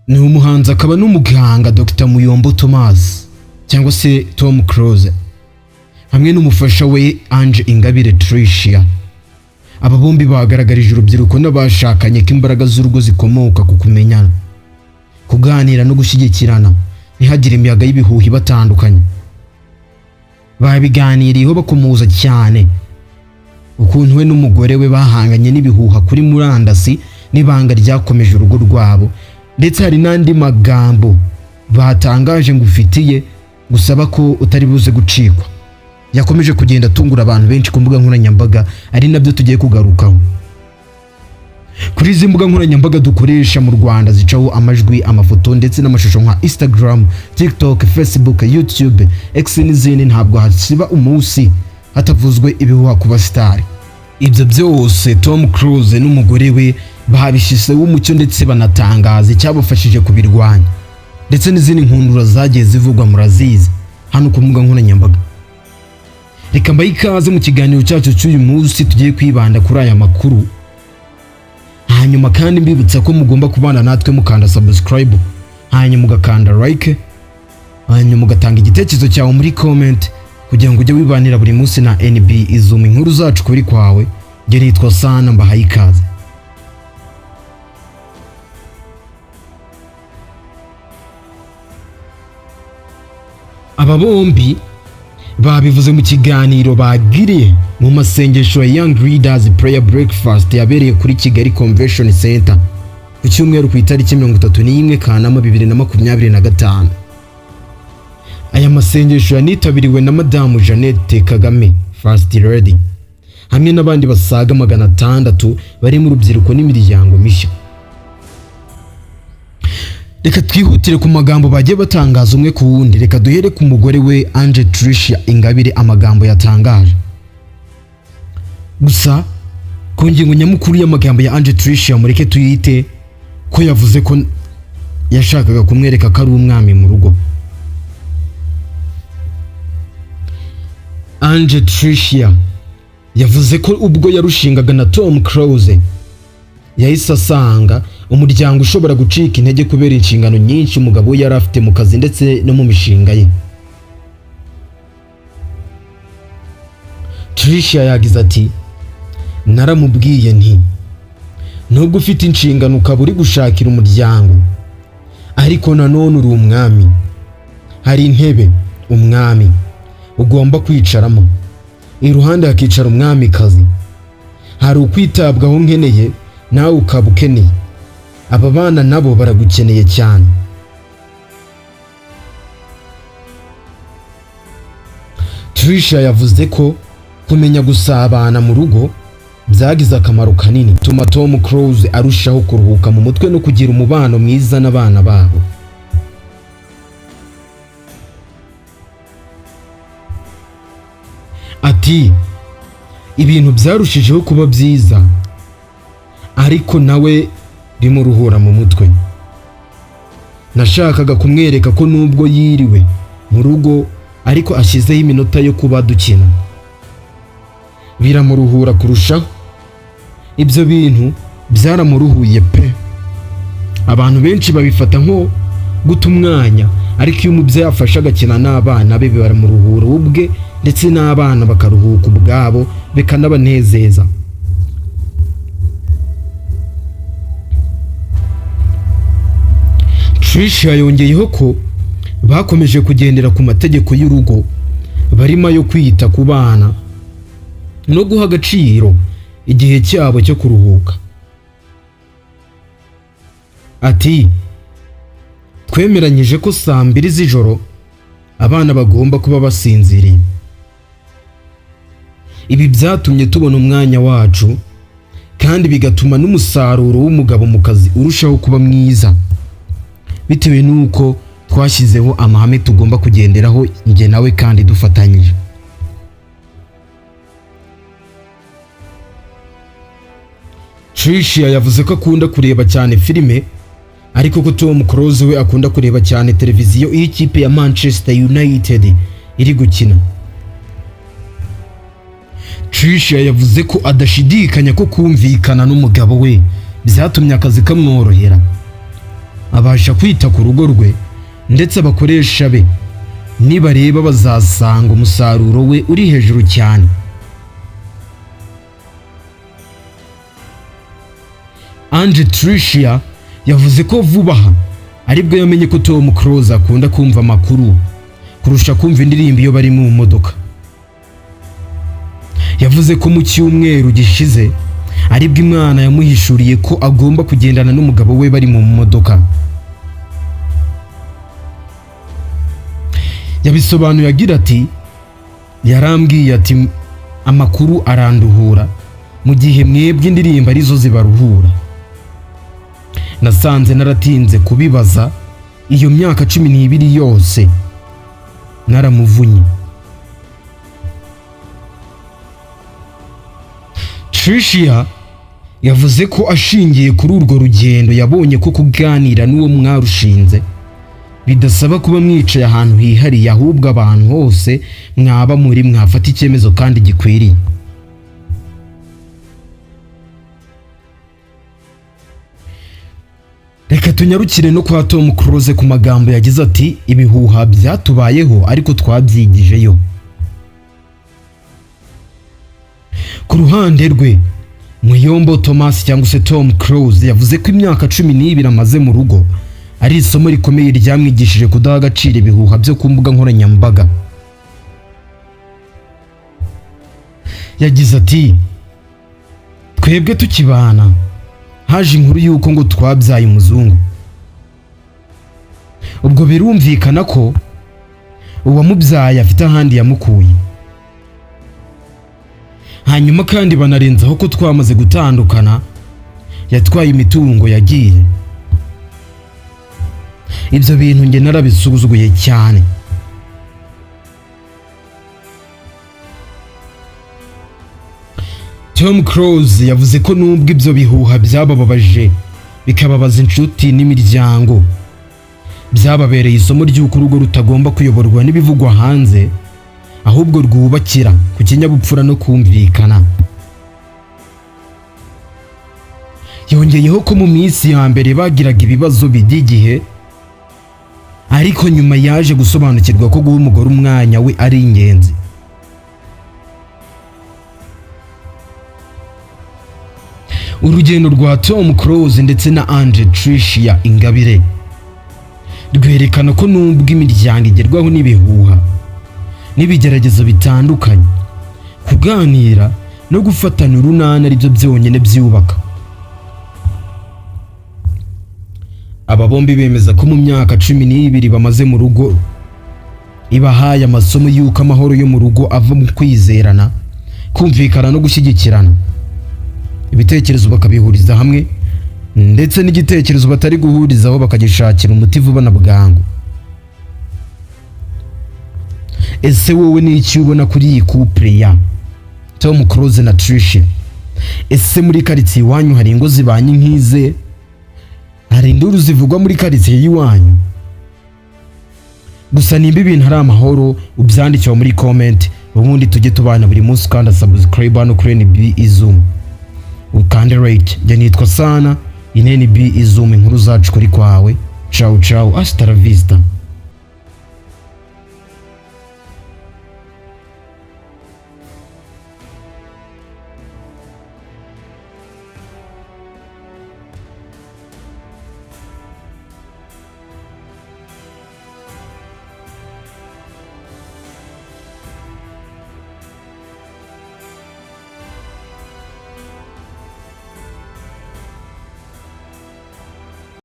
ni umuhanzi akaba n'umuganga Dr Muyombo Thomas cyangwa se Tom Cruise hamwe n'umufasha we Ange Ingabire Tricia. Aba bombi bagaragarije urubyiruko n'abashakanye ko imbaraga z'urugo zikomoka ku kumenyana, kuganira no gushyigikirana, ntihagire imiyaga y'ibihuhi batandukanye. Babiganiriyeho bakomoza cyane ukuntu we n'umugore we bahanganye n'ibihuha kuri murandasi n'ibanga ryakomeje urugo rwabo, ndetse hari n'andi magambo batangaje ngufitiye gusaba ko utari buze gucikwa. Yakomeje kugenda atungura abantu benshi ku mbuga nkoranyambaga, ari nabyo tugiye kugarukaho. Kuri izi mbuga nkoranyambaga dukoresha mu Rwanda zicaho amajwi, amafoto ndetse n'amashusho nka Instagram, TikTok, Facebook, YouTube, X n'izindi, ntabwo hasiba umunsi hatavuzwe ibihuha ku basitari. Ibyo byose Tom Cruise n'umugore we babishiseho umucyo ndetse banatangaza icyabafashije kubirwanya, ndetse n'izindi nkundura zagiye zivugwa murazizi hano ku mbuga nkoranyambaga. Reka mbaye ikaze mu kiganiro cyacu cy'uyu munsi, tugiye kwibanda kuri aya makuru. Hanyuma kandi mbibutsa ko mugomba kubana natwe mukanda subscribe, hanyuma mugakanda like, hanyuma mugatanga igitekerezo cyawe muri comment kugira ngo ujye wibanira buri munsi na NB izuma inkuru zacu kuri kwawe. Nge nitwa Sana, mbahaye ikaze. Aba bombi babivuze mu kiganiro bagiriye mu masengesho ya Young Leaders Prayer Breakfast yabereye kuri Kigali Convention Center ku cyumweru ku itariki 31 Kanama 2025. Aya masengesho yanitabiriwe na Madamu Jeannette Kagame First Lady hamwe n'abandi basaga 600 bari mu rubyiruko n'imiryango mishya. Reka twihutire ku magambo bagiye batangaza umwe ku wundi. Reka duhere ku mugore we Ange Tricia Ingabire, amagambo yatangaje. Gusa ku ngingo nyamukuru y'amagambo ya Ange Tricia mureke tuyite ko yavuze ko yashakaga kumwereka ko ari umwami mu rugo. Ange Tricia yavuze ko ubwo yarushingaga na Tom Cruise yahise asanga umuryango ushobora gucika intege kubera inshingano nyinshi umugabo yari afite mu kazi ndetse no mu mishinga ye. Tricia yagize ati, naramubwiye nti nubwo ufite inshingano ukaba uri gushakira umuryango, ariko nanone uri umwami. Hari intebe umwami ugomba kwicaramo, iruhande hakicara umwamikazi. Hari ukwitabwaho nkeneye nawe ukaba ukeneye. Aba bana nabo baragukeneye cyane. Tricia yavuze ko kumenya gusabana mu rugo byagize akamaro kanini, tuma Tom Cruise arushaho kuruhuka mu mutwe no kugira umubano mwiza n'abana babo. Ati, ibintu byarushijeho kuba byiza, ariko nawe bimuruhura mu mutwe. Nashakaga kumwereka ko nubwo yiriwe mu rugo ariko ashyizeho iminota yo kuba dukina, biramuruhura kurushaho. Ibyo bintu byaramuruhuye pe. Abantu benshi babifata nko guta umwanya, ariko iyo umubyeyi afashe agakina n'abana be baramuruhura ubwe, ndetse n'abana bakaruhuka ubwabo bikanabanezeza. Tricia yongeyeho ko bakomeje kugendera ku mategeko y'urugo, barimo yo kwita ku bana no guha agaciro igihe cyabo cyo kuruhuka. Ati, twemeranyije ko saa 2 z'ijoro abana bagomba kuba basinziriye. Ibi byatumye tubona umwanya wacu, kandi bigatuma n'umusaruro w'umugabo mu kazi urushaho kuba mwiza, bitewe n'uko twashyizeho amahame tugomba kugenderaho njye nawe kandi dufatanyije. Tricia yavuze ko akunda kureba cyane filime, ariko ko Tom Cruise we akunda kureba cyane televiziyo iyo ikipe ya Manchester United iri gukina. Tricia yavuze ko adashidikanya ko kumvikana n'umugabo we byatumye akazi kamworohera. abasha kwita ku rugo rwe, ndetse abakoresha be nibareba bazasanga umusaruro we uri hejuru cyane. Ange Tricia yavuze ko vuba aha aribwo yamenye ko Tom Cruise akunda kumva amakuru kurusha kumva indirimbo iyo bari mu modoka. Yavuze ko mu cyumweru gishize aribwo Imana yamuhishuriye ko agomba kugendana n'umugabo we bari mu modoka. Yabisobanuye agira ati, yarambwiye ati amakuru aranduhura mu gihe mwebwe indirimbo arizo zibaruhura. Nasanze naratinze kubibaza iyo myaka 12 yose naramuvunye. Tricia yavuze ko ashingiye kuri urwo rugendo yabonye ko kuganira n'uwo mwarushinze bidasaba kuba mwicaye ahantu hihariye, ahubwo abantu hose mwaba muri mwafata icyemezo kandi gikwiriye. Reka tunyarukire no kwa Tom Cruise ku magambo yagize ati, ibihuha byatubayeho ariko twabyigijeyo. Ku ruhande rwe Muyombo Thomas cyangwa se Tom Cruise yavuze ko imyaka 12 amaze mu rugo ari isomo rikomeye ryamwigishije kudaha agaciro ibihuha byo ku mbuga nkoranyambaga. Yagize ati, twebwe tukibana haje inkuru yuko ngo twabyaye umuzungu. Ubwo birumvikana ko uwamubyaye afite ahandi yamukuye. Hanyuma kandi banarenzaho ko twamaze gutandukana yatwaye imitungo yagiye. Ibyo bintu nge narabisuzuguye cyane. Tom Cruise yavuze ko nubwo ibyo bihuha byabababaje bikababaza inshuti n'imiryango, byababereye isomo ry'uko urugo rutagomba kuyoborwa n'ibivugwa hanze, ahubwo rwubakira ku kinyabupfura no kumvikana. Yongeyeho ko mu minsi ya mbere bagiraga ibibazo by'igihe, ariko nyuma yaje gusobanukirwa ko guha umugore umwanya we ari ingenzi. Urugendo rwa Tom Cruise ndetse na Ange Tricia Ingabire rwerekana ko nubwo imiryango igerwaho n'ibihuha n'ibigeragezo bitandukanye, kuganira no gufatana urunana ari byo byonyine byubaka. Aba bombi bemeza ko mu myaka 12 bamaze mu rugo ibahaye amasomo y'uko amahoro yo mu rugo ava mu kwizerana, kumvikana no gushyigikirana. Ibitekerezo bakabihuriza hamwe, ndetse n'igitekerezo batari guhurizaho bakagishakira umuti vuba na bwangu. Ese wowe ni iki ubona kuri iyi couple ya Tom Cruise na Tricia? Ese muri karitsiye iwanyu hari ingo zibanye nk'ize? Hari induru zivugwa muri karitsiye y'iwanyu? Gusa nimba ibintu ari amahoro ubyandikira muri comment, ubundi tujye tubana buri munsi kandi subscribe hano kuri NB Izum. Ukande rate. Njye nitwa Sana, NB Izum, inkuru zacu kuri kwawe. Ciao ciao, hasta la vista.